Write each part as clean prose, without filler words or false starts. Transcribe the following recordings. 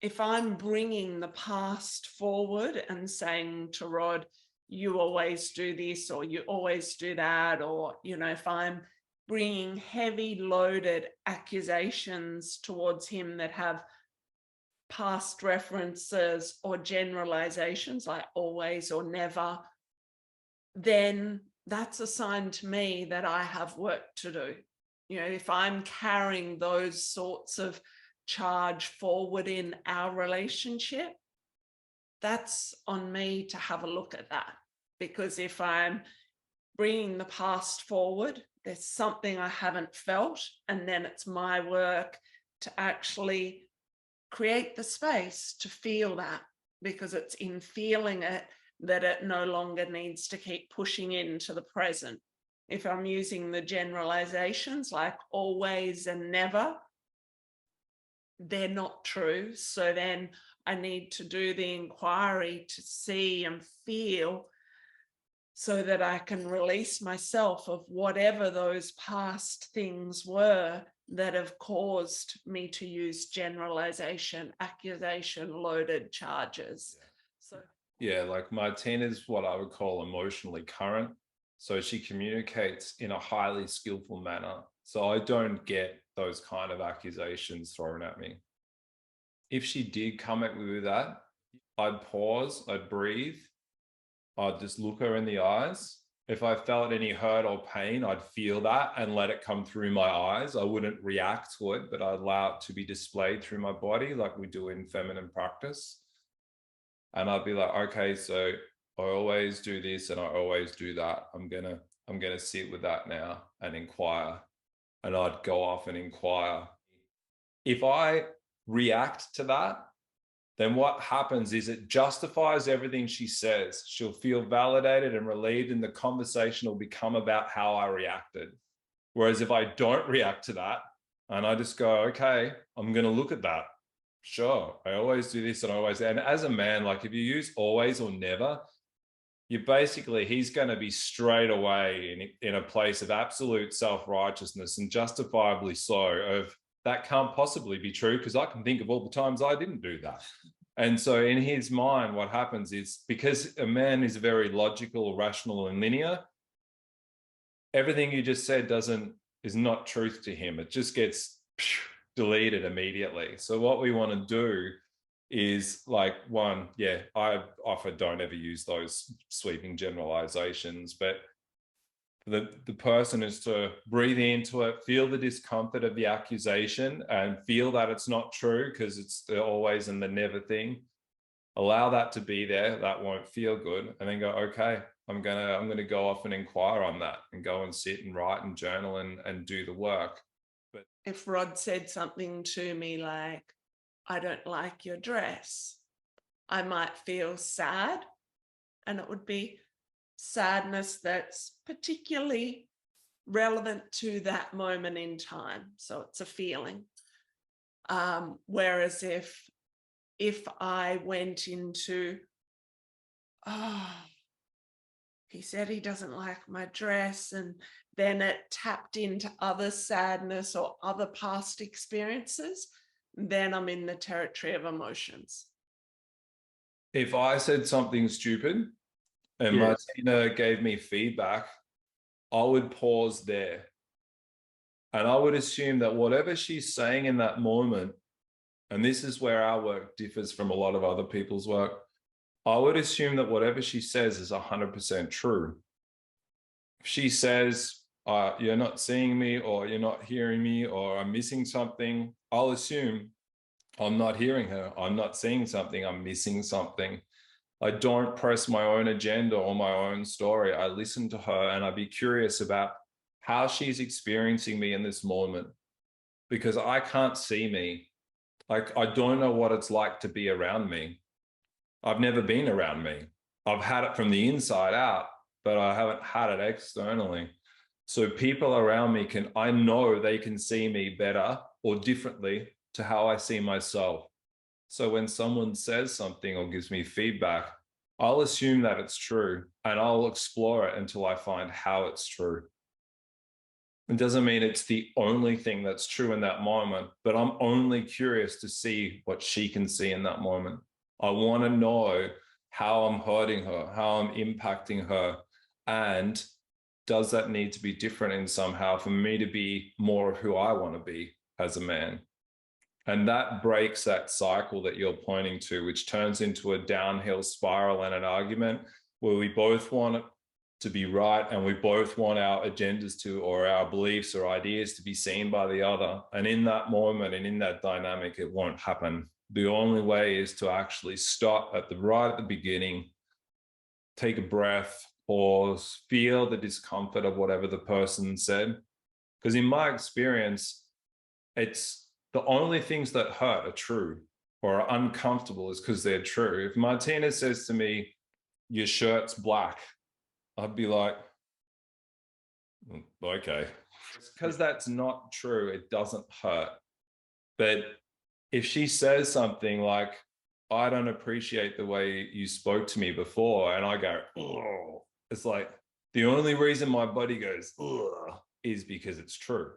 if I'm bringing the past forward and saying to Rod, you always do this, or you always do that, or, you know, if I'm bringing heavy loaded accusations towards him that have past references or generalizations like always or never, then that's a sign to me that I have work to do. You know, if I'm carrying those sorts of charge forward in our relationship, that's on me to have a look at that. Because if I'm bringing the past forward, there's something I haven't felt, and then it's my work to actually create the space to feel that, because it's in feeling it that it no longer needs to keep pushing into the present. If I'm using the generalizations like always and never, they're not true. So then I need to do the inquiry to see and feel so that I can release myself of whatever those past things were that have caused me to use generalization, accusation, loaded charges. Yeah, like Martina's what I would call emotionally current. So she communicates in a highly skillful manner. So I don't get those kind of accusations thrown at me. If she did come at me with that, I'd pause, I'd breathe, I'd just look her in the eyes. If I felt any hurt or pain, I'd feel that and let it come through my eyes. I wouldn't react to it, but I'd allow it to be displayed through my body like we do in feminine practice. And I'd be like, okay, so I always do this and I always do that. I'm gonna sit with that now and inquire. And I'd go off and inquire. If I react to that, then what happens is it justifies everything she says. She'll feel validated and relieved, and the conversation will become about how I reacted. Whereas if I don't react to that and I just go, okay, I'm going to look at that. Sure, I always do this and I always, and as a man, like if you use always or never, you basically, he's going to be straight away in a place of absolute self-righteousness, and justifiably so, of that can't possibly be true because I can think of all the times I didn't do that. And so in his mind, what happens is, because a man is very logical, rational, and linear, everything you just said is not truth to him. It just gets deleted immediately. So what we want to do is, like, one, yeah, I often don't ever use those sweeping generalizations, but the person is to breathe into it, feel the discomfort of the accusation and feel that it's not true because it's the always and the never thing. Allow that to be there. That won't feel good. And then go, okay, I'm gonna go off and inquire on that and go and sit and write and journal and do the work. But if Rod said something to me like, I don't like your dress, I might feel sad, and it would be sadness that's particularly relevant to that moment in time. So it's a feeling. Whereas if I went into, oh, he said he doesn't like my dress, and then it tapped into other sadness or other past experiences, then I'm in the territory of emotions. If I said something stupid and Martina gave me feedback, I would pause there. And I would assume that whatever she's saying in that moment, and this is where our work differs from a lot of other people's work, I would assume that whatever she says is 100% true. If she says, you're not seeing me, or you're not hearing me, or I'm missing something, I'll assume I'm not hearing her, I'm not seeing something, I'm missing something. I don't press my own agenda or my own story. I listen to her and I'd be curious about how she's experiencing me in this moment, because I can't see me. Like, I don't know what it's like to be around me. I've never been around me. I've had it from the inside out, but I haven't had it externally. So people around me I know they can see me better or differently to how I see myself. So when someone says something or gives me feedback, I'll assume that it's true and I'll explore it until I find how it's true. It doesn't mean it's the only thing that's true in that moment, but I'm only curious to see what she can see in that moment. I want to know how I'm hurting her, how I'm impacting her, and does that need to be different in somehow for me to be more of who I want to be as a man? And that breaks that cycle that you're pointing to, which turns into a downhill spiral and an argument where we both want to be right and we both want our agendas to, or our beliefs or ideas to be seen by the other. And in that moment and in that dynamic, it won't happen. The only way is to actually stop right at the beginning, take a breath, pause, feel the discomfort of whatever the person said. Because in my experience, it's the only things that hurt are true or are uncomfortable is because they're true. If Martina says to me, your shirt's black, I'd be like, okay. Because that's not true, it doesn't hurt. But if she says something like, I don't appreciate the way you spoke to me before, and I go, oh, it's like the only reason my body goes, ugh, is because it's true.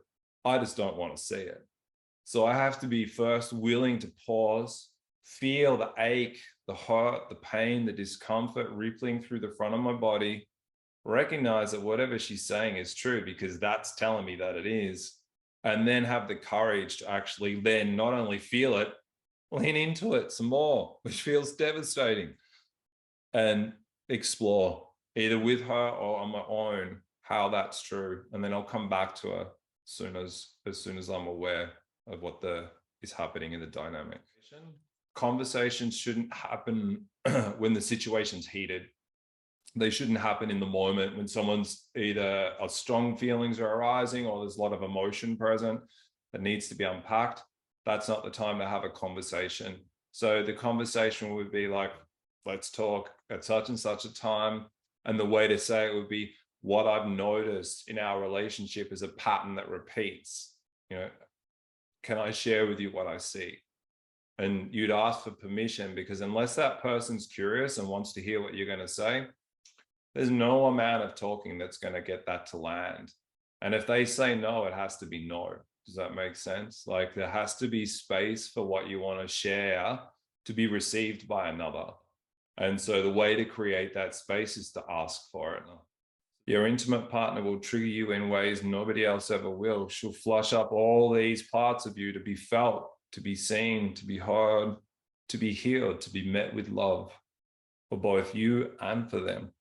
I just don't want to see it. So I have to be first willing to pause, feel the ache, the hurt, the pain, the discomfort rippling through the front of my body, recognize that whatever she's saying is true because that's telling me that it is, and then have the courage to actually then not only feel it, lean into it some more, which feels devastating, and explore either with her or on my own how that's true. And then I'll come back to her as soon as I'm aware of what is happening in the dynamic. Conversations shouldn't happen when the situation's heated. They shouldn't happen in the moment when someone's either strong feelings are arising or there's a lot of emotion present that needs to be unpacked. That's not the time to have a conversation. So the conversation would be like, let's talk at such and such a time. And the way to say it would be, what I've noticed in our relationship is a pattern that repeats. Can I share with you what I see? And you'd ask for permission, because unless that person's curious and wants to hear what you're going to say, there's no amount of talking that's going to get that to land. And if they say no, it has to be no. Does that make sense? Like, there has to be space for what you want to share to be received by another. And so the way to create that space is to ask for it. Your intimate partner will trigger you in ways nobody else ever will. She'll flush up all these parts of you to be felt, to be seen, to be heard, to be healed, to be met with love for both you and for them.